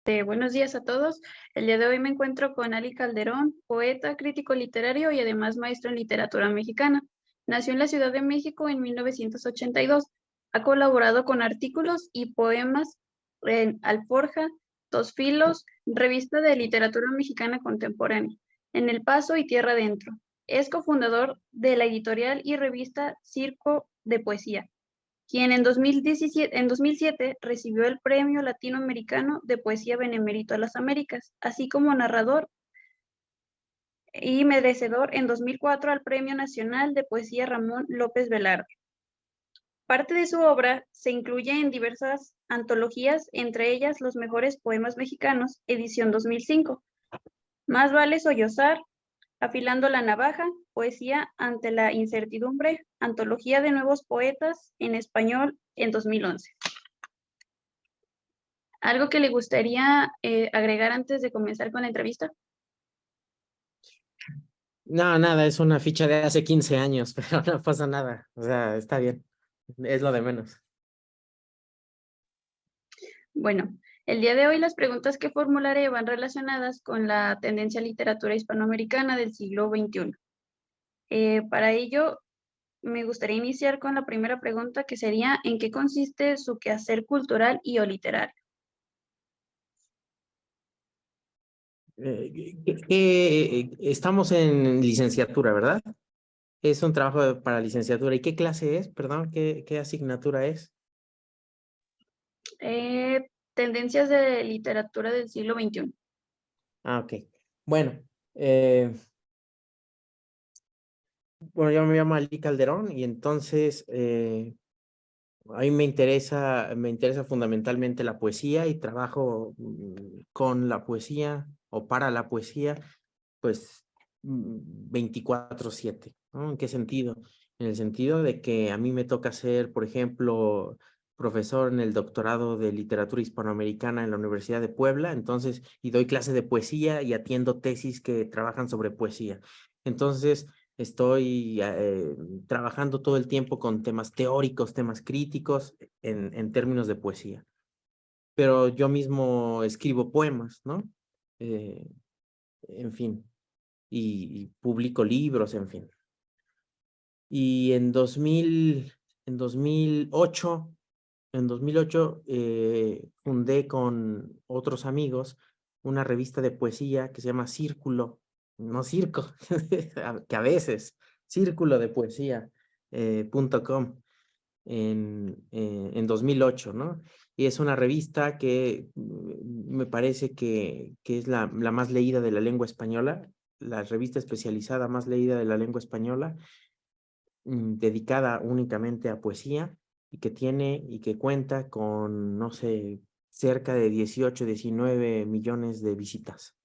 Buenos días a todos. El día de hoy me encuentro con Ali Calderón, poeta, crítico literario y además maestro en literatura mexicana. Nació en la Ciudad de México en 1982. Ha colaborado con artículos y poemas en Alforja, Dos Filos, Revista de Literatura Mexicana Contemporánea, En El Paso y Tierra Adentro. Es cofundador de la editorial y revista Circo de Poesía, quien en 2007 recibió el Premio Latinoamericano de Poesía Benemérito a las Américas, así como narrador y merecedor en 2004 al Premio Nacional de Poesía Ramón López Velarde. Parte de su obra se incluye en diversas antologías, entre ellas Los Mejores Poemas Mexicanos, edición 2005, Más vale sollozar, Afilando la navaja, Poesía ante la incertidumbre, Antología de Nuevos Poetas en Español en 2011. ¿Algo que le gustaría agregar antes de comenzar con la entrevista? No, nada, es una ficha de hace 15 años, pero no pasa nada. O sea, está bien. Es lo de menos. Bueno, el día de hoy las preguntas que formularé van relacionadas con la tendencia literatura hispanoamericana del siglo XXI. Para ello, me gustaría iniciar con la primera pregunta, que sería: ¿en qué consiste su quehacer cultural y o literario? Estamos en licenciatura, ¿verdad? Es un trabajo para licenciatura. ¿Y qué clase es? Perdón, ¿qué asignatura es? Tendencias de literatura del siglo XXI. Ah, ok. Bueno, eh, bueno, yo me llamo Ali Calderón y entonces a mí me interesa fundamentalmente la poesía y trabajo con la poesía o para la poesía, pues 24/7, ¿no? ¿En qué sentido? En el sentido de que a mí me toca ser, por ejemplo, profesor en el doctorado de literatura hispanoamericana en la Universidad de Puebla, entonces, y doy clase de poesía y atiendo tesis que trabajan sobre poesía. Entonces, estoy trabajando todo el tiempo con temas teóricos, temas críticos en términos de poesía. Pero yo mismo escribo poemas, ¿no? Eh, en fin, y publico libros, en fin. Y en 2008, fundé con otros amigos una revista de poesía que se llama Círculo, no Circo, que a veces, círculo de poesía, .com en 2008, ¿no? Y es una revista que me parece que es la más leída de la lengua española, la revista especializada más leída de la lengua española, dedicada únicamente a poesía y que tiene y que cuenta con, no sé, cerca de 18, 19 millones de visitas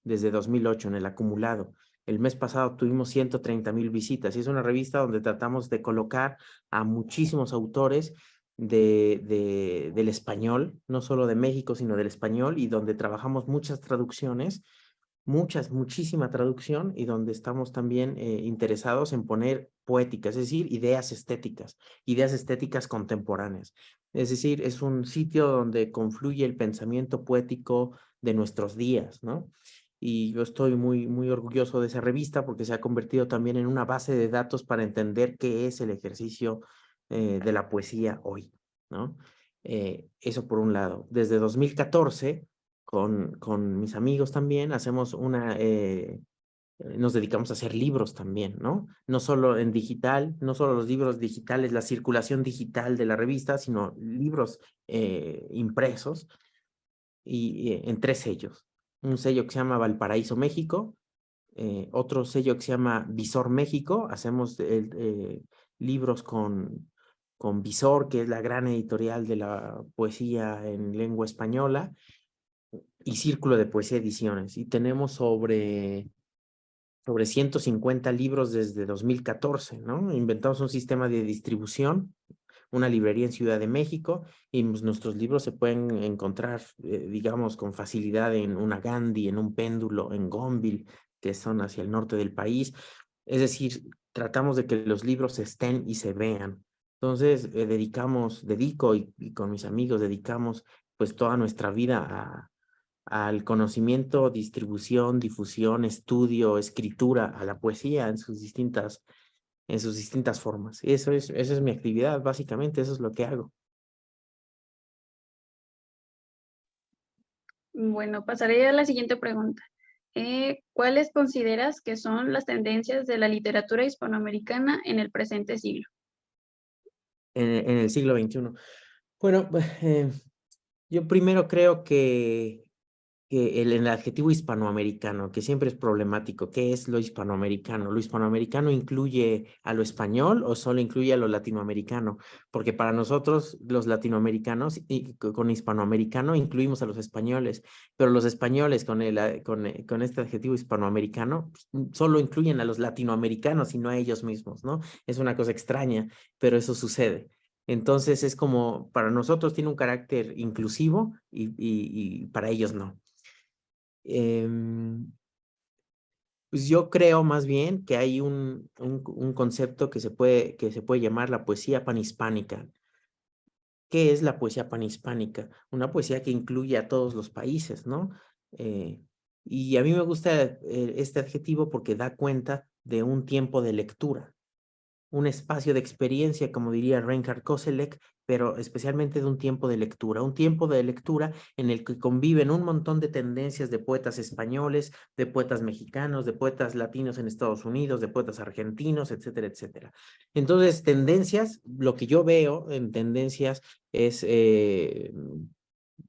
desde 2008 en el acumulado. El mes pasado tuvimos 130,000 visitas y es una revista donde tratamos de colocar a muchísimos autores del español, no solo de México, sino del español, y donde trabajamos muchas traducciones, muchísima traducción, y donde estamos también interesados en poner poética, es decir, ideas estéticas contemporáneas. Es decir, es un sitio donde confluye el pensamiento poético de nuestros días, ¿no? Y yo estoy muy orgulloso de esa revista porque se ha convertido también en una base de datos para entender qué es el ejercicio de la poesía hoy, ¿no? Eso por un lado. Desde 2014, con mis amigos también, nos dedicamos a hacer libros también, ¿no? No solo en digital, no solo los libros digitales, la circulación digital de la revista, sino libros impresos y en 3 sellos. Un sello que se llama Valparaíso México, otro sello que se llama Visor México. Hacemos libros con Visor, que es la gran editorial de la poesía en lengua española, y Círculo de Poesía Ediciones. Y tenemos sobre 150 libros desde 2014, ¿no? Inventamos un sistema de distribución, una librería en Ciudad de México, y nuestros libros se pueden encontrar, digamos, con facilidad en una Gandhi, en un Péndulo, en Gonville, que son hacia el norte del país. Es decir, tratamos de que los libros estén y se vean. Entonces, dedico y con mis amigos dedicamos pues toda nuestra vida al conocimiento, distribución, difusión, estudio, escritura, a la poesía en sus distintas formas. Esa es mi actividad, básicamente, eso es lo que hago. Bueno, pasaré a la siguiente pregunta. ¿Cuáles consideras que son las tendencias de la literatura hispanoamericana en el presente siglo? En el siglo XXI. Bueno, yo primero creo que el adjetivo hispanoamericano, que siempre es problemático. ¿Qué es lo hispanoamericano? ¿Lo hispanoamericano incluye a lo español o solo incluye a lo latinoamericano? Porque para nosotros, los latinoamericanos, y con hispanoamericano incluimos a los españoles, pero los españoles con este adjetivo hispanoamericano solo incluyen a los latinoamericanos y no a ellos mismos, ¿no? Es una cosa extraña, pero eso sucede. Entonces es como, para nosotros tiene un carácter inclusivo y para ellos no. Pues yo creo más bien que hay un concepto que que se puede llamar la poesía panhispánica. ¿Qué es la poesía panhispánica? Una poesía que incluye a todos los países, ¿no? Eh, y a mí me gusta este adjetivo porque da cuenta de un tiempo de lectura, un espacio de experiencia, como diría Reinhard Koselleck, pero especialmente de un tiempo de lectura en el que conviven un montón de tendencias de poetas españoles, de poetas mexicanos, de poetas latinos en Estados Unidos, de poetas argentinos, etcétera, etcétera. Entonces, tendencias, lo que yo veo en tendencias es,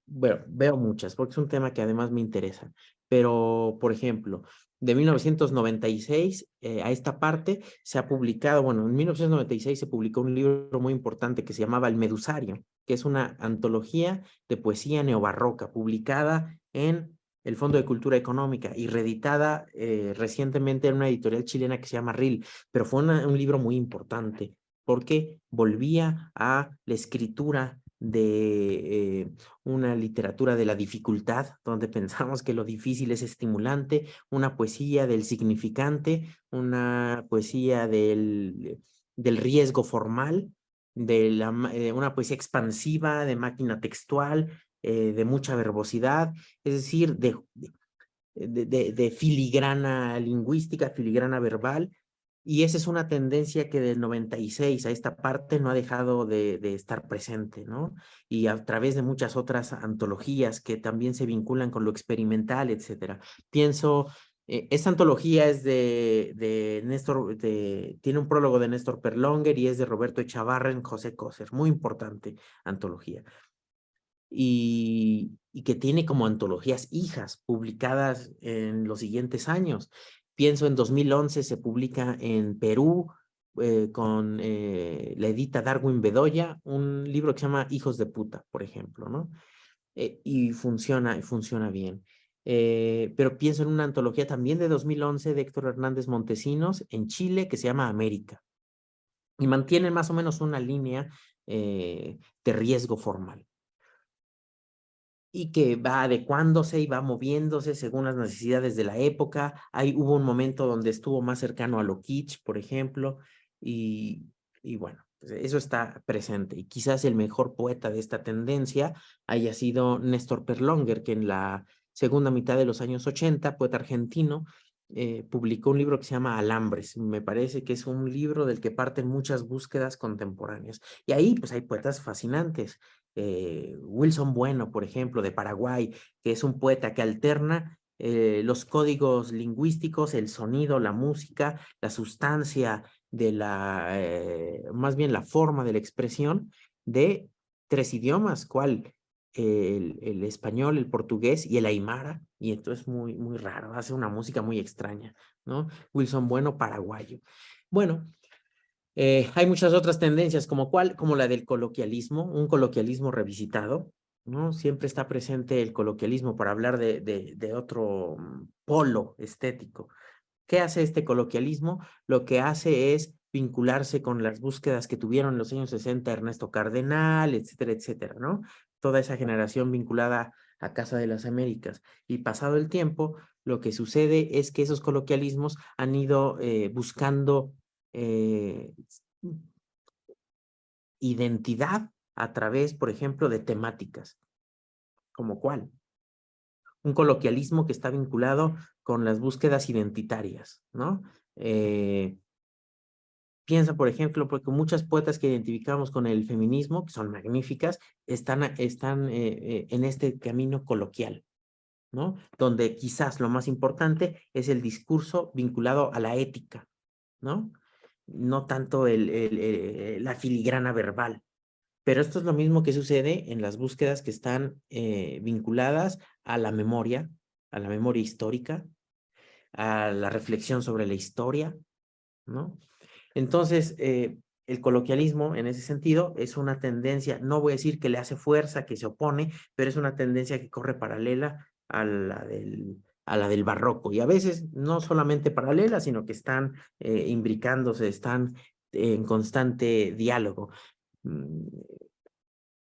bueno, veo muchas, porque es un tema que además me interesa, pero, por ejemplo, de 1996 a esta parte se ha publicado, bueno, en 1996 se publicó un libro muy importante que se llamaba El Medusario, que es una antología de poesía neobarroca, publicada en el Fondo de Cultura Económica y reeditada recientemente en una editorial chilena que se llama RIL, pero fue un libro muy importante porque volvía a la escritura de una literatura de la dificultad, donde pensamos que lo difícil es estimulante, una poesía del significante, una poesía del riesgo formal, una poesía expansiva, de máquina textual, de mucha verbosidad, es decir, de filigrana lingüística, filigrana verbal, y esa es una tendencia que del 96 a esta parte no ha dejado de estar presente, ¿no? Y a través de muchas otras antologías que también se vinculan con lo experimental, etcétera. Pienso, esta antología es de Néstor, tiene un prólogo de Néstor Perlonger y es de Roberto Echavarren, José Coser, muy importante antología. Y que tiene como antologías hijas publicadas en los siguientes años. Pienso en 2011 se publica en Perú con la edita Darwin Bedoya, un libro que se llama Hijos de Puta, por ejemplo, ¿no? Y funciona bien. Pero pienso en una antología también de 2011 de Héctor Hernández Montesinos en Chile que se llama América y mantiene más o menos una línea de riesgo formal y que va adecuándose y va moviéndose según las necesidades de la época. Hubo un momento donde estuvo más cercano a lo kitsch, por ejemplo, y bueno, pues eso está presente. Y quizás el mejor poeta de esta tendencia haya sido Néstor Perlonger, que en la segunda mitad de los años 80, poeta argentino, publicó un libro que se llama Alambres. Me parece que es un libro del que parten muchas búsquedas contemporáneas. Y ahí pues hay poetas fascinantes. Wilson Bueno, por ejemplo, de Paraguay, que es un poeta que alterna los códigos lingüísticos, el sonido, la música, la sustancia más bien la forma de la expresión de tres idiomas, ¿cuál? El español, el portugués y el aymara, y esto es muy raro, hace una música muy extraña, ¿no? Wilson Bueno, paraguayo. Bueno, hay muchas otras tendencias, como la del coloquialismo, un coloquialismo revisitado, ¿no? Siempre está presente el coloquialismo para hablar de otro polo estético. ¿Qué hace este coloquialismo? Lo que hace es vincularse con las búsquedas que tuvieron en los años 60 Ernesto Cardenal, etcétera, etcétera, ¿no? Toda esa generación vinculada a Casa de las Américas. Y pasado el tiempo, lo que sucede es que esos coloquialismos han ido buscando eh, identidad a través, por ejemplo, de temáticas. ¿Como cuál? Un coloquialismo que está vinculado con las búsquedas identitarias, ¿no? Piensa, por ejemplo, porque muchas poetas que identificamos con el feminismo, que son magníficas, están en este camino coloquial, ¿no? Donde quizás lo más importante es el discurso vinculado a la ética, ¿no? No tanto la filigrana verbal. Pero esto es lo mismo que sucede en las búsquedas que están vinculadas a la memoria histórica, a la reflexión sobre la historia, ¿no? Entonces, el coloquialismo en ese sentido es una tendencia, no voy a decir que le hace fuerza, que se opone, pero es una tendencia que corre paralela a la del barroco. Y a veces no solamente paralela, sino que están imbricándose, están en constante diálogo. Mm,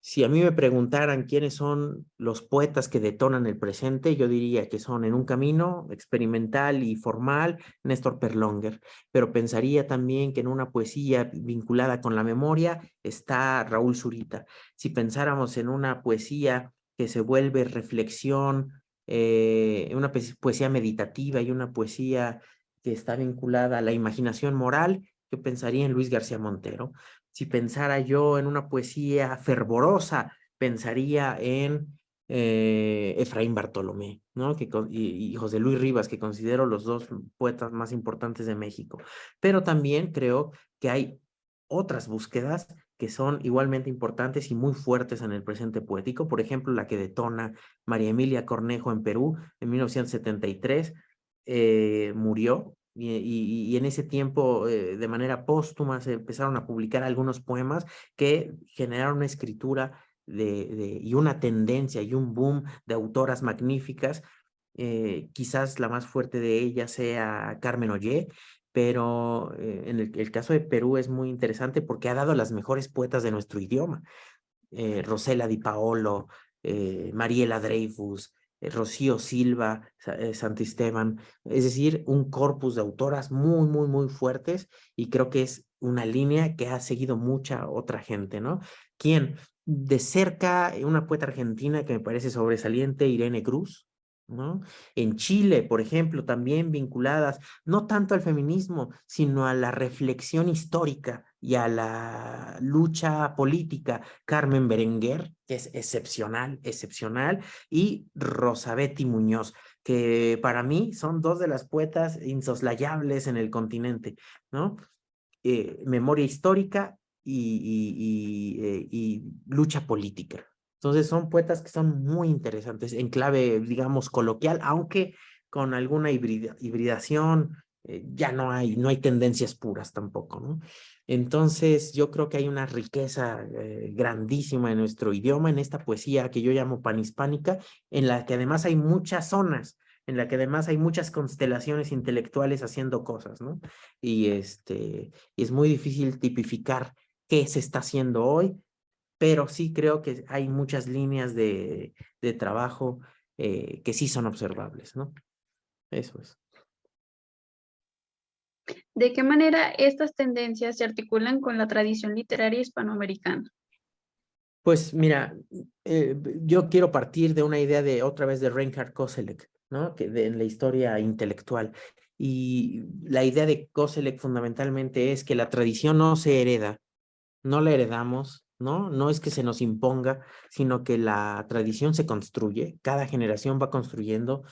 Si a mí me preguntaran quiénes son los poetas que detonan el presente, yo diría que son en un camino experimental y formal Néstor Perlónguer, pero pensaría también que en una poesía vinculada con la memoria está Raúl Zurita. Si pensáramos en una poesía que se vuelve reflexión, una poesía meditativa y una poesía que está vinculada a la imaginación moral, yo pensaría en Luis García Montero. Si pensara yo en una poesía fervorosa, pensaría en Efraín Bartolomé, ¿no? Y José Luis Rivas, que considero los dos poetas más importantes de México. Pero también creo que hay otras búsquedas que son igualmente importantes y muy fuertes en el presente poético. Por ejemplo, la que detona María Emilia Cornejo en Perú en 1973, murió y en ese tiempo, de manera póstuma, se empezaron a publicar algunos poemas que generaron una escritura y una tendencia y un boom de autoras magníficas. Quizás la más fuerte de ellas sea Carmen Ollé, pero en el caso de Perú es muy interesante porque ha dado a las mejores poetas de nuestro idioma. Rosela Di Paolo, Mariela Dreyfus, Rocío Silva, Santisteban, es decir, un corpus de autoras muy, muy, muy fuertes, y creo que es una línea que ha seguido mucha otra gente, ¿no? ¿Quién? De cerca, una poeta argentina que me parece sobresaliente, Irene Cruz, ¿no? En Chile, por ejemplo, también vinculadas no tanto al feminismo, sino a la reflexión histórica y a la lucha política. Carmen Berenguer, que es excepcional, excepcional, y Rosabeth Muñoz, que para mí son dos de las poetas insoslayables en el continente, ¿no? Memoria histórica y lucha política. Entonces son poetas que son muy interesantes en clave, digamos, coloquial, aunque con alguna hibridación, ya no hay tendencias puras tampoco, ¿no? Entonces yo creo que hay una riqueza grandísima en nuestro idioma, en esta poesía que yo llamo panhispánica, en la que además hay muchas zonas, en la que además hay muchas constelaciones intelectuales haciendo cosas, ¿no? Y es muy difícil tipificar qué se está haciendo hoy, pero sí creo que hay muchas líneas de trabajo que sí son observables, ¿no? Eso es. ¿De qué manera estas tendencias se articulan con la tradición literaria hispanoamericana? Pues mira, yo quiero partir de una idea de otra vez de Reinhard Koselleck, ¿no? En la historia intelectual. Y la idea de Koselleck fundamentalmente es que la tradición no se hereda, no la heredamos, ¿no? No es que se nos imponga, sino que la tradición se construye, cada generación va construyendo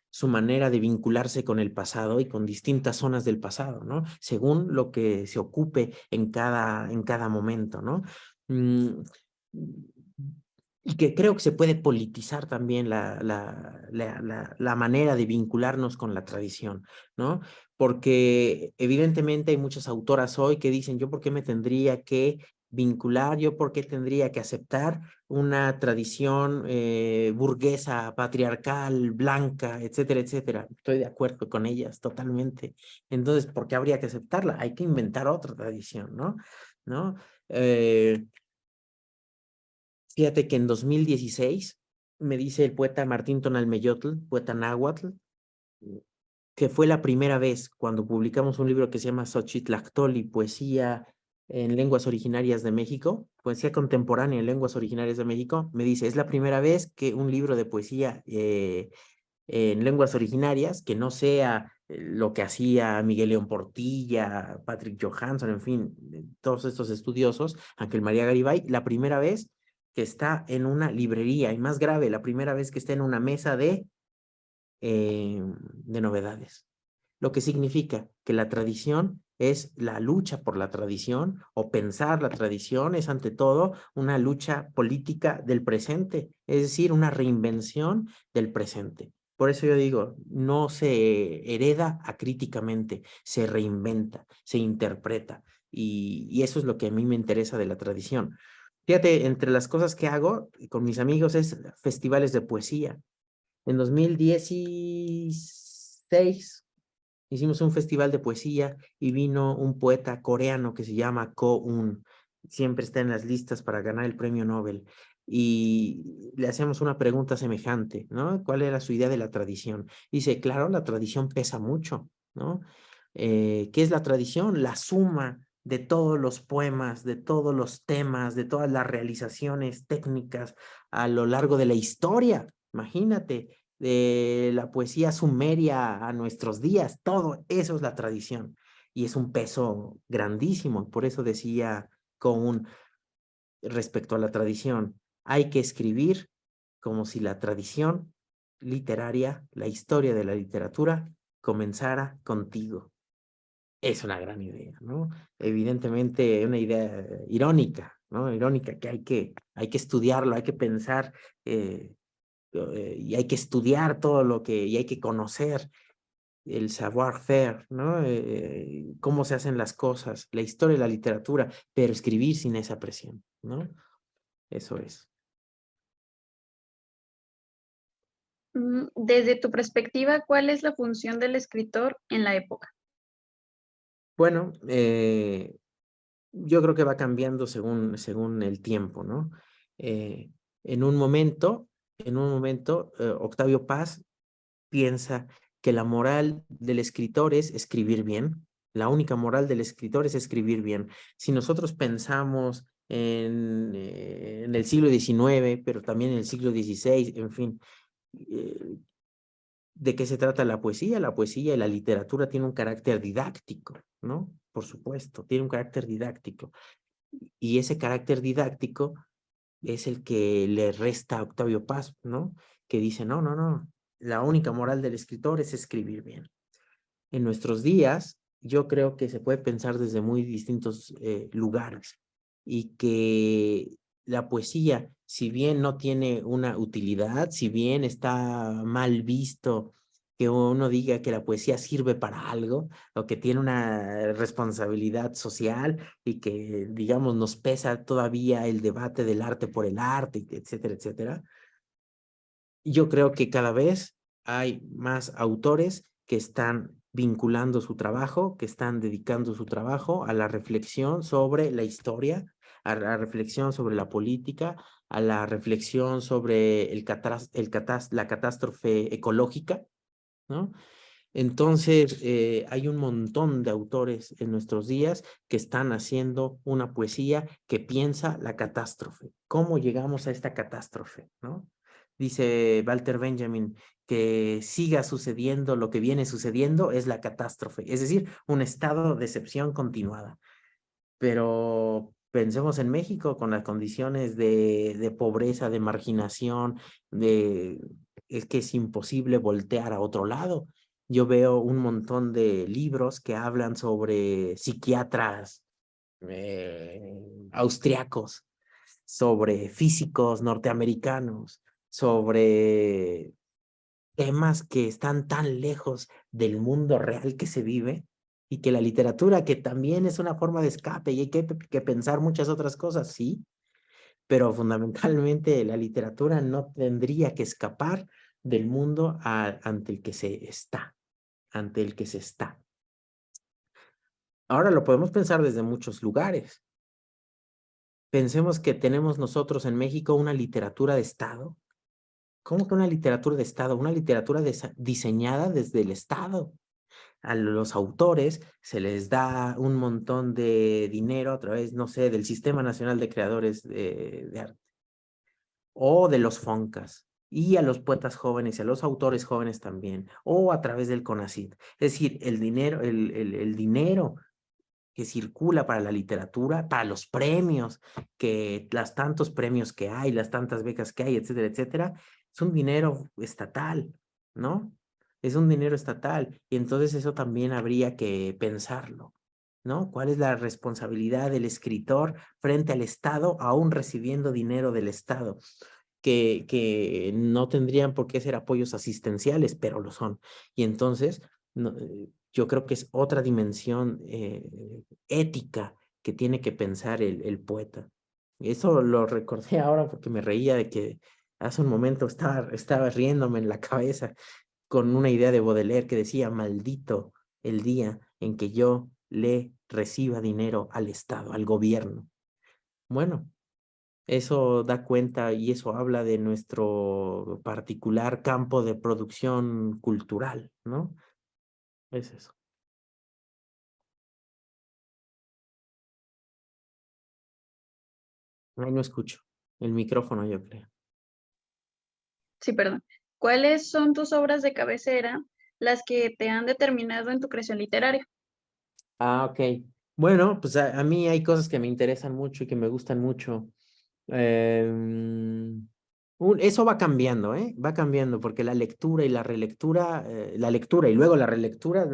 su manera de vincularse con el pasado y con distintas zonas del pasado, ¿no? Según lo que se ocupe en cada momento, ¿no? Mm, y que creo que se puede politizar también la manera de vincularnos con la tradición, ¿no? Porque evidentemente hay muchas autoras hoy que dicen, yo por qué me tendría que vincular, yo por qué tendría que aceptar una tradición burguesa, patriarcal, blanca, etcétera, etcétera. Estoy de acuerdo con ellas totalmente. Entonces, ¿por qué habría que aceptarla? Hay que inventar otra tradición, ¿no? ¿No? Fíjate que en 2016 me dice el poeta Martín Tonalmeyotl, poeta náhuatl, que fue la primera vez cuando publicamos un libro que se llama Xochitlactoli, poesía en lenguas originarias de México, poesía contemporánea en lenguas originarias de México, me dice, es la primera vez que un libro de poesía en lenguas originarias, que no sea lo que hacía Miguel León Portilla, Patrick Johansson, en fin, todos estos estudiosos, Ángel María Garibay, la primera vez que está en una librería, y más grave, la primera vez que está en una mesa de novedades. Lo que significa que la tradición es la lucha por la tradición, o pensar la tradición es ante todo una lucha política del presente, es decir, una reinvención del presente. Por eso yo digo, no se hereda acríticamente, se reinventa, se interpreta, y eso es lo que a mí me interesa de la tradición. Fíjate, entre las cosas que hago con mis amigos es festivales de poesía. En 2016 hicimos un festival de poesía y vino un poeta coreano que se llama Ko Un. Siempre está en las listas para ganar el premio Nobel. Y le hacemos una pregunta semejante, ¿no? ¿Cuál era su idea de la tradición? Dice, claro, la tradición pesa mucho, ¿no? ¿Qué es la tradición? La suma de todos los poemas, de todos los temas, de todas las realizaciones técnicas a lo largo de la historia. Imagínate, de la poesía sumeria a nuestros días, todo eso es la tradición y es un peso grandísimo. Por eso decía con respecto a la tradición, hay que escribir como si la tradición literaria, la historia de la literatura, comenzara contigo. Es una gran idea, ¿no? Evidentemente una idea irónica, ¿no? Irónica que hay que estudiarlo, hay que pensar y hay que estudiar todo lo que, y hay que conocer el savoir-faire, ¿no? Cómo se hacen las cosas, la historia y la literatura, pero escribir sin esa presión, ¿no? Eso es. Desde tu perspectiva, ¿cuál es la función del escritor en la época? Bueno, yo creo que va cambiando según el tiempo, ¿no? Eh, en un momento, Octavio Paz piensa que la moral del escritor es escribir bien. La única moral del escritor es escribir bien. Si nosotros pensamos en el siglo XIX, pero también en el siglo XVI, en fin, eh, ¿de qué se trata la poesía? La poesía y la literatura tienen un carácter didáctico, ¿no? Por supuesto, tiene un carácter didáctico. Y ese carácter didáctico es el que le resta a Octavio Paz, ¿no? Que dice, no, no, no, la única moral del escritor es escribir bien. En nuestros días, yo creo que se puede pensar desde muy distintos lugares y que la poesía, si bien no tiene una utilidad, si bien está mal visto que uno diga que la poesía sirve para algo o que tiene una responsabilidad social y que, digamos, nos pesa todavía el debate del arte por el arte, etcétera, etcétera, yo creo que cada vez hay más autores que están vinculando su trabajo, que están dedicando su trabajo a la reflexión sobre la historia, a la reflexión sobre la política, a la reflexión sobre la catástrofe ecológica, ¿no? Entonces, hay un montón de autores en nuestros días que están haciendo una poesía que piensa la catástrofe. ¿Cómo llegamos a esta catástrofe, no? Dice Walter Benjamin que siga sucediendo lo que viene sucediendo es la catástrofe, es decir, un estado de excepción continuada. Pero pensemos en México con las condiciones de pobreza, de marginación, es que es imposible voltear a otro lado. Yo veo un montón de libros que hablan sobre psiquiatras austriacos, sobre físicos norteamericanos, sobre temas que están tan lejos del mundo real que se vive y que la literatura, que también es una forma de escape y hay que pensar muchas otras cosas, sí, pero fundamentalmente la literatura no tendría que escapar del mundo ante el que se está, ante el que se está. Ahora lo podemos pensar desde muchos lugares. Pensemos que tenemos nosotros en México una literatura de Estado. ¿Cómo que una literatura de Estado? Una literatura diseñada desde el Estado. a los autores se les da un montón de dinero a través, no sé, del Sistema Nacional de Creadores de Arte o de los FONCAS, y a los poetas jóvenes y a los autores jóvenes también, o a través del CONACYT. Es decir, el dinero que circula para la literatura, para los premios, que las tantos premios que hay, las tantas becas que hay, etcétera, etcétera, es un dinero estatal, ¿no? Es un dinero estatal, y entonces eso también habría que pensarlo, ¿no? ¿Cuál es la responsabilidad del escritor frente al Estado, aún recibiendo dinero del Estado? Que no tendrían por qué ser apoyos asistenciales, pero lo son. Y entonces, yo creo que es otra dimensión ética que tiene que pensar el poeta. Eso lo recordé ahora porque me reía de que hace un momento estaba riéndome en la cabeza con una idea de Baudelaire que decía: maldito el día en que yo le reciba dinero al Estado, al gobierno. Bueno, eso da cuenta y eso habla de nuestro particular campo de producción cultural, ¿no? Es eso. Ay, no escucho. El micrófono, yo creo. Sí, perdón. ¿Cuáles son tus obras de cabecera, las que te han determinado en tu creación literaria? Ah, ok. Bueno, pues a mí hay cosas que me interesan mucho y que me gustan mucho. Eso va cambiando, ¿eh? Va cambiando porque la lectura y la relectura, la lectura y luego la relectura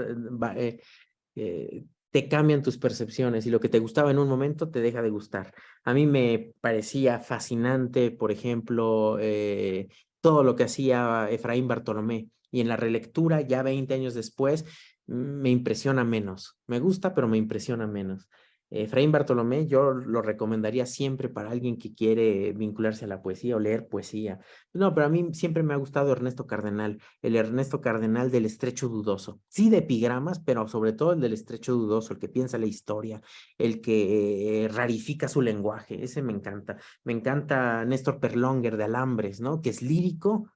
te cambian tus percepciones y lo que te gustaba en un momento te deja de gustar. A mí me parecía fascinante, por ejemplo, todo lo que hacía Efraín Bartolomé, y en la relectura, ya 20 años después, me impresiona menos. Me gusta, pero me impresiona menos. Efraín Bartolomé yo lo recomendaría siempre para alguien que quiere vincularse a la poesía o leer poesía. No, pero a mí siempre me ha gustado Ernesto Cardenal, el Ernesto Cardenal del Estrecho Dudoso. Sí, de epigramas, pero sobre todo el del Estrecho Dudoso, el que piensa la historia, el que rarifica su lenguaje. Ese me encanta. Me encanta Néstor Perlonguer de Alambres, ¿no? Que es lírico,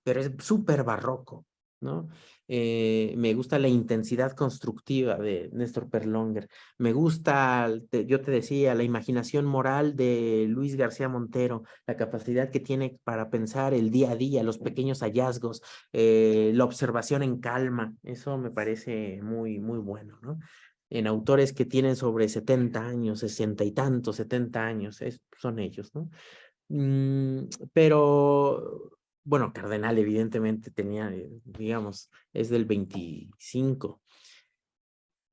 pero es súper barroco, ¿no? Me gusta la intensidad constructiva de Néstor Perlonguer. Me gusta, yo te decía, la imaginación moral de Luis García Montero, la capacidad que tiene para pensar el día a día, los pequeños hallazgos, la observación en calma. Eso me parece muy, muy bueno, ¿no? En autores que tienen sobre 70 años, 60 y tantos, 70 años, son ellos, ¿no? Pero, bueno, Cardenal evidentemente tenía, digamos, es del 25,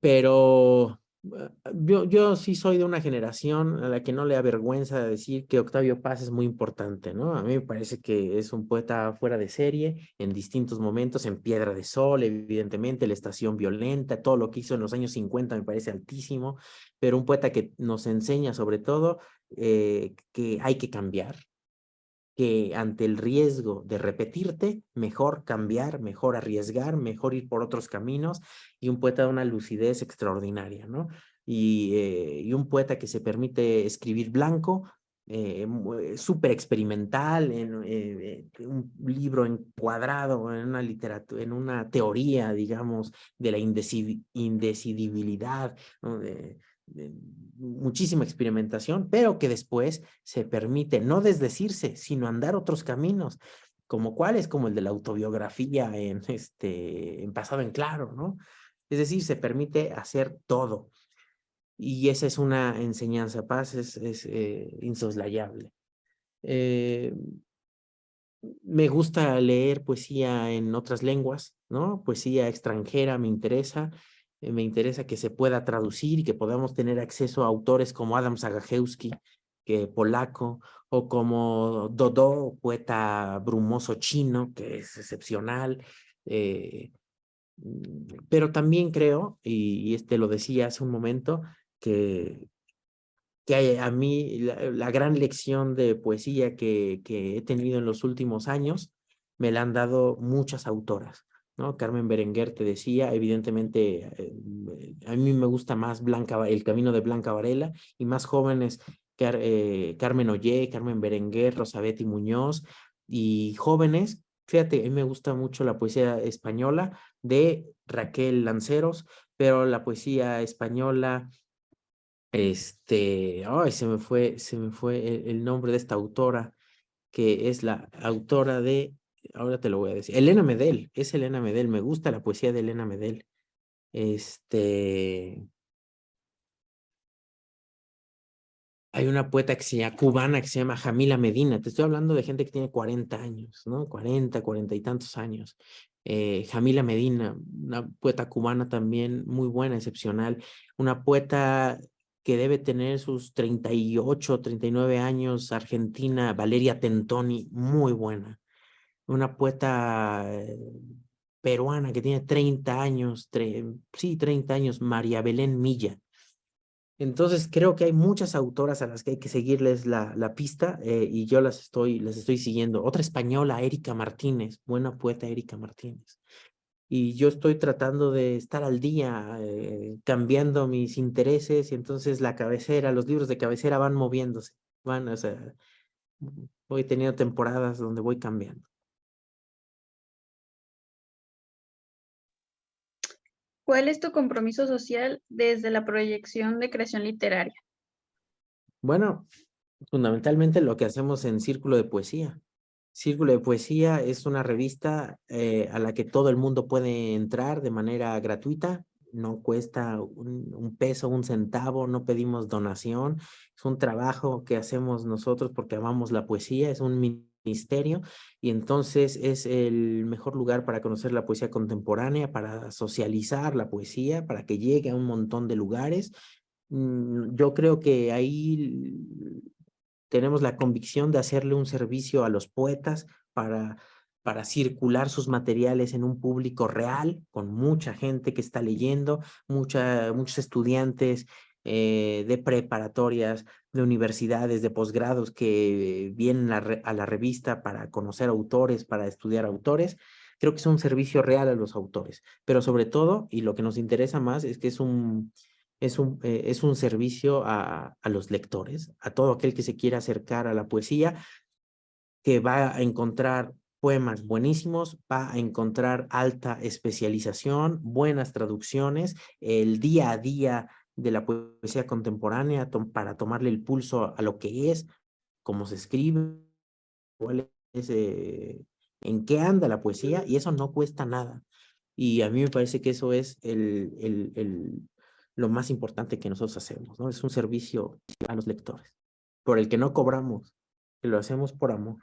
pero yo sí soy de una generación a la que no le avergüenza decir que Octavio Paz es muy importante, ¿no? A mí me parece que es un poeta fuera de serie en distintos momentos, en Piedra de Sol, evidentemente, La Estación Violenta, todo lo que hizo en los años 50 me parece altísimo, pero un poeta que nos enseña sobre todo que hay que cambiar, que ante el riesgo de repetirte, mejor cambiar, mejor arriesgar, mejor ir por otros caminos, y un poeta de una lucidez extraordinaria, ¿no? Y un poeta que se permite escribir blanco, súper experimental, un libro encuadrado en una literatura, en una teoría, digamos, de la indecidibilidad, ¿no? De muchísima experimentación, pero que después se permite no desdecirse, sino andar otros caminos, como cuáles, como el de la autobiografía en Pasado en Claro, ¿no? Es decir, se permite hacer todo. Y esa es una enseñanza. Paz es insoslayable. Eh, Me gusta leer poesía en otras lenguas, ¿no? Poesía extranjera me interesa. Me interesa que se pueda traducir y que podamos tener acceso a autores como Adam Zagajewski, que polaco, o como Dodó, poeta brumoso chino, que es excepcional. Eh, pero también creo, y este lo decía hace un momento, que a mí la gran lección de poesía que he tenido en los últimos años me la han dado muchas autoras, ¿no? Carmen Berenguer te decía, evidentemente a mí me gusta más El Camino de Blanca Varela, y más jóvenes, Carmen Ollé, Carmen Berenguer, Rosabetti Muñoz, y jóvenes, fíjate, a mí me gusta mucho la poesía española de Raquel Lanceros, pero la poesía española, ay, se me fue el nombre de esta autora, que es la autora de, ahora te lo voy a decir, Elena Medel, es Elena Medel, me gusta la poesía de Elena Medel. Hay una poeta que cubana que se llama Jamila Medina. Te estoy hablando de gente que tiene 40 años, ¿no? 40 y tantos años. Jamila Medina, una poeta cubana también muy buena, excepcional. Una poeta que debe tener sus 38, 39 años, argentina, Valeria Tentoni, muy buena. Una poeta peruana que tiene 30 años, sí, 30 años, María Belén Milla. Entonces creo que hay muchas autoras a las que hay que seguirles la pista, y yo las estoy siguiendo. Otra española, Erika Martínez, buena poeta Erika Martínez. Y yo estoy tratando de estar al día, cambiando mis intereses, y entonces la cabecera, los libros de cabecera van moviéndose, o sea, voy teniendo temporadas donde voy cambiando. ¿Cuál es tu compromiso social desde la proyección de creación literaria? Bueno, fundamentalmente lo que hacemos en Círculo de Poesía. Círculo de Poesía es una revista a la que todo el mundo puede entrar de manera gratuita. No cuesta un peso, un centavo, no pedimos donación. Es un trabajo que hacemos nosotros porque amamos la poesía, es un ministerio, y entonces es el mejor lugar para conocer la poesía contemporánea, para socializar la poesía, para que llegue a un montón de lugares. Yo creo que ahí tenemos la convicción de hacerle un servicio a los poetas para circular sus materiales en un público real, con mucha gente que está leyendo, muchos estudiantes de preparatorias, de universidades, de posgrados que vienen a la revista para conocer autores, para estudiar autores. Creo que es un servicio real a los autores, pero sobre todo, y lo que nos interesa más, es que es un servicio a los lectores, a todo aquel que se quiera acercar a la poesía, que va a encontrar poemas buenísimos, va a encontrar alta especialización, buenas traducciones, el día a día de la poesía contemporánea para tomarle el pulso a lo que es, cómo se escribe, cuál es, en qué anda la poesía, y eso no cuesta nada. Y a mí me parece que eso es lo más importante que nosotros hacemos, ¿no? Es un servicio a los lectores, por el que no cobramos, que lo hacemos por amor.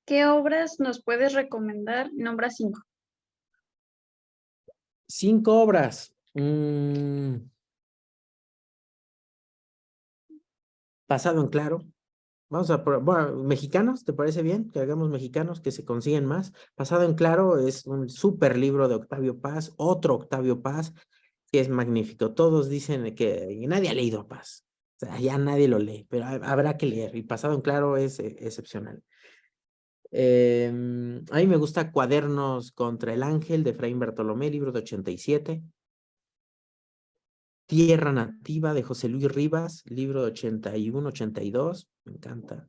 ¿Qué obras nos puedes recomendar? Nombra 5. 5 obras. Pasado en Claro. Vamos bueno, mexicanos, ¿te parece bien? Que hagamos mexicanos que se consiguen más. Pasado en Claro es un súper libro de Octavio Paz, otro Octavio Paz, que es magnífico. Todos dicen que nadie ha leído a Paz. O sea, ya nadie lo lee, pero habrá que leer. Y Pasado en Claro es excepcional. A mí me gusta Cuadernos contra el Ángel de Efraín Bartolomé, libro de 87. Tierra Nativa de José Luis Rivas, libro de 81, 82. Me encanta,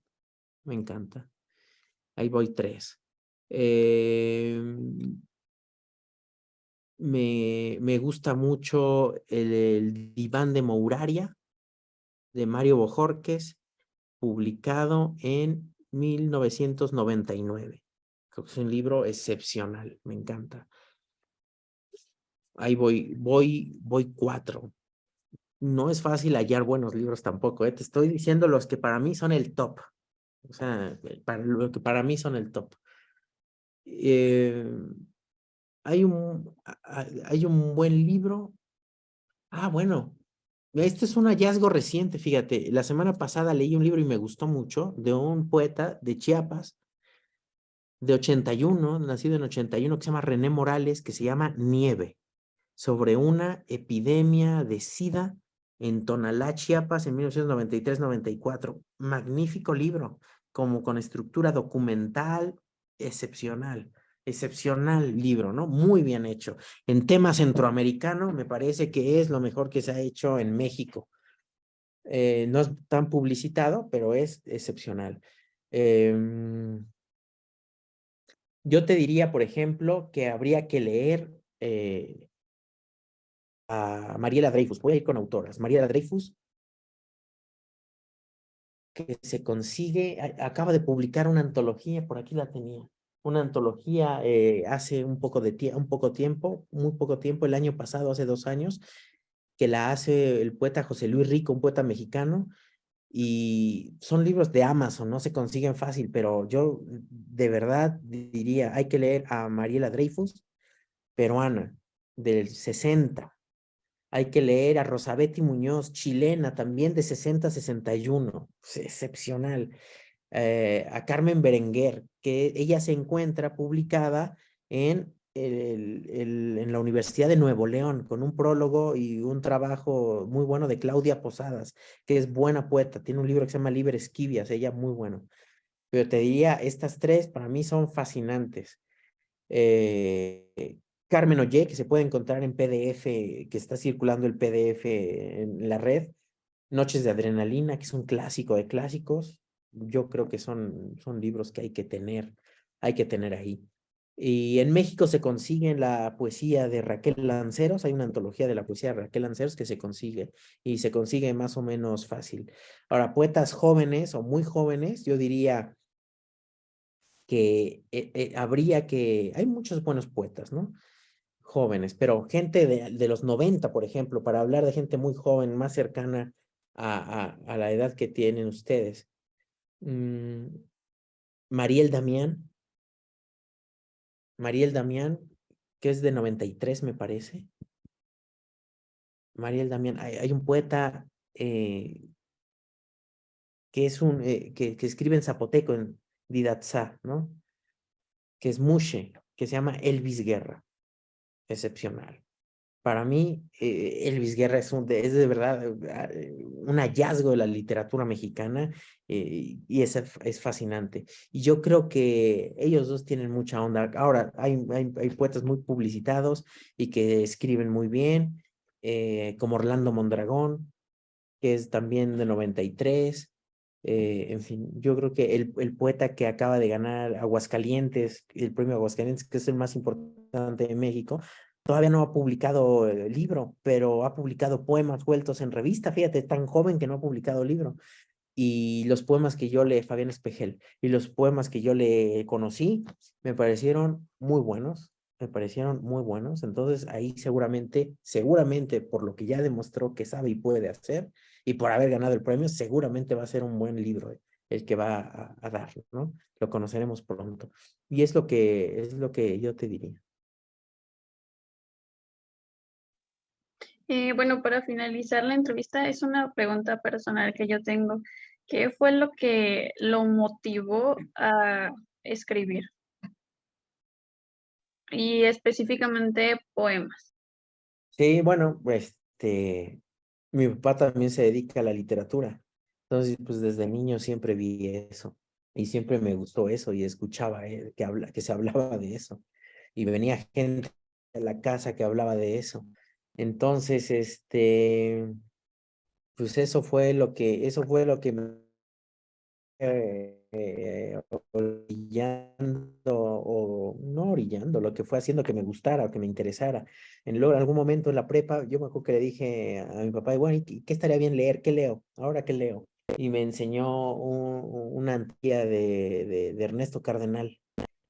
me encanta. Ahí voy 3. Me gusta mucho el Diván de Mouraria de Mario Bojorquez, publicado en 1999. Creo que es un libro excepcional, me encanta. Ahí voy 4. No es fácil hallar buenos libros tampoco, ¿eh? Te estoy diciendo los que para mí son el top. O sea, lo que para mí son el top. Eh, hay un buen libro. Bueno, este es un hallazgo reciente, fíjate. La semana pasada leí un libro y me gustó mucho, de un poeta de Chiapas, de 81, nacido en 81, que se llama René Morales, que se llama Nieve, sobre una epidemia de SIDA en Tonalá, Chiapas, en 1993-94. Magnífico libro, como con estructura documental excepcional. Excepcional libro, ¿no? Muy bien hecho. En tema centroamericano, me parece que es lo mejor que se ha hecho en México. No es tan publicitado, pero es excepcional. Yo te diría, por ejemplo, que habría que leer a Mariela Dreyfus. Voy a ir con autoras. Mariela Dreyfus, que se consigue, acaba de publicar una antología, por aquí la tenía, una antología hace un poco tiempo, muy poco tiempo, el año pasado, hace 2 años, que la hace el poeta José Luis Rico, un poeta mexicano, y son libros de Amazon, no se consiguen fácil, pero yo de verdad diría, hay que leer a Mariela Dreyfus, peruana, del 60. Hay que leer a Rosabeth Muñoz, chilena, también de 60-61, excepcional. A Carmen Berenguer, que ella se encuentra publicada en, en la Universidad de Nuevo León, con un prólogo y un trabajo muy bueno de Claudia Posadas, que es buena poeta, tiene un libro que se llama Liber Esquivias, ella muy bueno. Pero te diría, estas tres para mí son fascinantes. Eh, Carmen Ollé, que se puede encontrar en PDF, que está circulando el PDF en la red. Noches de Adrenalina, que es un clásico de clásicos. Yo creo que son libros que hay que tener ahí. Y en México se consigue la poesía de Raquel Lanceros, hay una antología de la poesía de Raquel Lanceros que se consigue y se consigue más o menos fácil. Ahora, poetas jóvenes o muy jóvenes, yo diría que hay muchos buenos poetas, ¿no? Jóvenes, pero gente de los 90, por ejemplo, para hablar de gente muy joven, más cercana a la edad que tienen ustedes. Mm, Mariel Damián, Mariel Damián, que es de 93, me parece. Mariel Damián, hay un poeta que que escribe en zapoteco, en Didatzá, ¿no? Que es Mushe, que se llama Elvis Guerra, excepcional. Para mí, Elvis Guerra es de verdad un hallazgo de la literatura mexicana y es fascinante. Y yo creo que ellos dos tienen mucha onda. Ahora, hay poetas muy publicitados y que escriben muy bien, como Orlando Mondragón, que es también de 93. En fin, yo creo que el poeta que acaba de ganar Aguascalientes, el premio Aguascalientes, que es el más importante de México, todavía no ha publicado libro, pero ha publicado poemas vueltos en revista. Fíjate, tan joven que no ha publicado libro. Y los poemas que yo le, Fabián Espejel, y los poemas que yo le conocí, me parecieron muy buenos, me parecieron muy buenos. Entonces ahí seguramente por lo que ya demostró que sabe y puede hacer, y por haber ganado el premio, seguramente va a ser un buen libro el que va a dar, ¿no? Lo conoceremos pronto. Y es lo que yo te diría. Bueno, para finalizar la entrevista, es una pregunta personal que yo tengo. ¿Qué fue lo que lo motivó a escribir? Y específicamente poemas. Sí, bueno, mi papá también se dedica a la literatura. Entonces, pues desde niño siempre vi eso y siempre me gustó eso y escuchaba que se hablaba de eso y venía gente a la casa que hablaba de eso. Entonces, pues eso fue lo que me orillando o no orillando, lo que fue haciendo que me gustara o que me interesara. En algún momento en la prepa, yo me acuerdo que le dije a mi papá, bueno, ¿y qué estaría bien leer? ¿Qué leo? ¿Ahora qué leo? Y me enseñó una antía de Ernesto Cardenal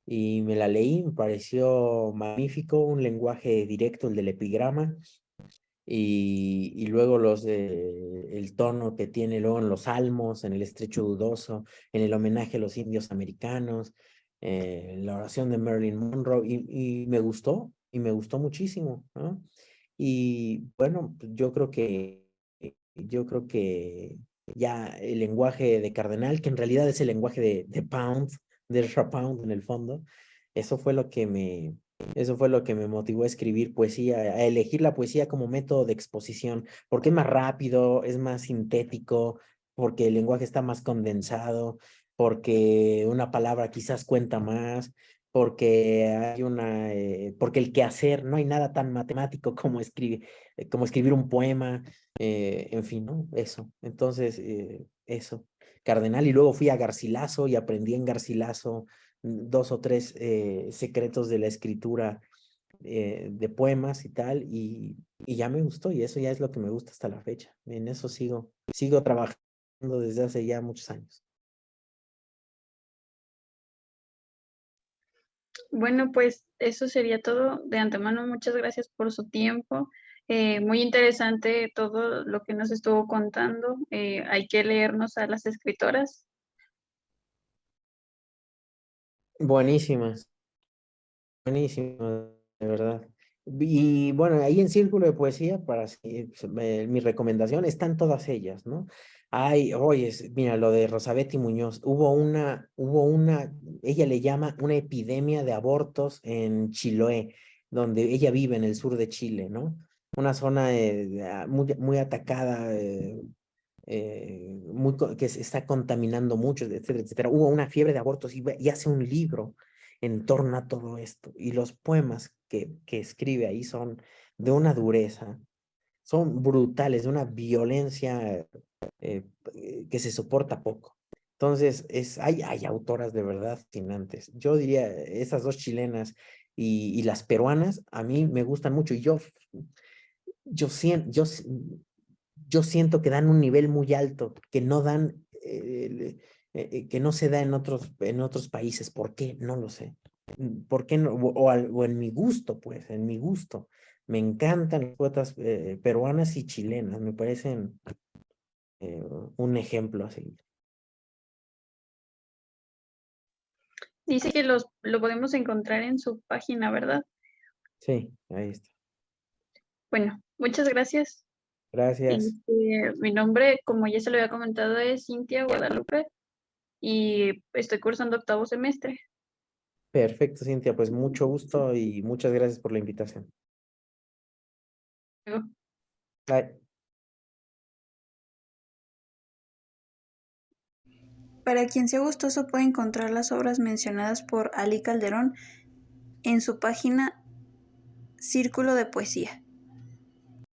y me la leí, me pareció magnífico, un lenguaje directo, el del epigrama, y luego el tono que tiene luego en los Salmos, en el Estrecho Dudoso, en el homenaje a los indios americanos, la oración de Marilyn Monroe, y me gustó muchísimo, ¿no? Y bueno, pues yo creo que ya el lenguaje de Cardenal, que en realidad es el lenguaje de Pound, de Ezra Pound en el fondo, eso fue lo que eso fue lo que me motivó a escribir poesía, a elegir la poesía como método de exposición, porque es más rápido, es más sintético, porque el lenguaje está más condensado, porque una palabra quizás cuenta más, porque el quehacer, no hay nada tan matemático como escribir un poema, en fin, ¿no? Eso. Entonces, eso. Cardenal, y luego fui a Garcilaso y aprendí en Garcilaso dos o tres secretos de la escritura de poemas y tal, y ya me gustó, y eso ya es lo que me gusta hasta la fecha. En eso sigo trabajando desde hace ya muchos años. Bueno, pues eso sería todo. De antemano, muchas gracias por su tiempo. Muy interesante todo lo que nos estuvo contando. Hay que leernos a las escritoras. Buenísimas, buenísimas, de verdad. Y bueno, ahí en Círculo de Poesía, mi recomendación, están todas ellas, ¿no? Oye, mira, lo de Rosabetti Muñoz, ella le llama una epidemia de abortos en Chiloé, donde ella vive en el sur de Chile, ¿no? Una zona muy atacada, que se está contaminando mucho, etcétera, etcétera. Hubo una fiebre de abortos y hace un libro en torno a todo esto. Y los poemas que escribe ahí son de una dureza, son brutales, de una violencia que se soporta poco. Entonces, hay autoras de verdad fascinantes. Yo diría, esas dos chilenas y las peruanas, a mí me gustan mucho. Y yo, sien- yo, s- yo siento que dan un nivel muy alto, que no dan, que no se da en otros países. ¿Por qué? No lo sé. ¿Por qué no? O en mi gusto, pues, en mi gusto. Me encantan las poetas peruanas y chilenas, me parecen eh, un ejemplo así. Dice que lo podemos encontrar en su página, ¿verdad? Sí, ahí está. Bueno, muchas gracias. Gracias. Mi nombre, como ya se lo había comentado, es Cintia Guadalupe y estoy cursando octavo semestre. Perfecto, Cintia, pues mucho gusto y muchas gracias por la invitación. Bye. Para quien sea gustoso puede encontrar las obras mencionadas por Ali Calderón en su página Círculo de Poesía.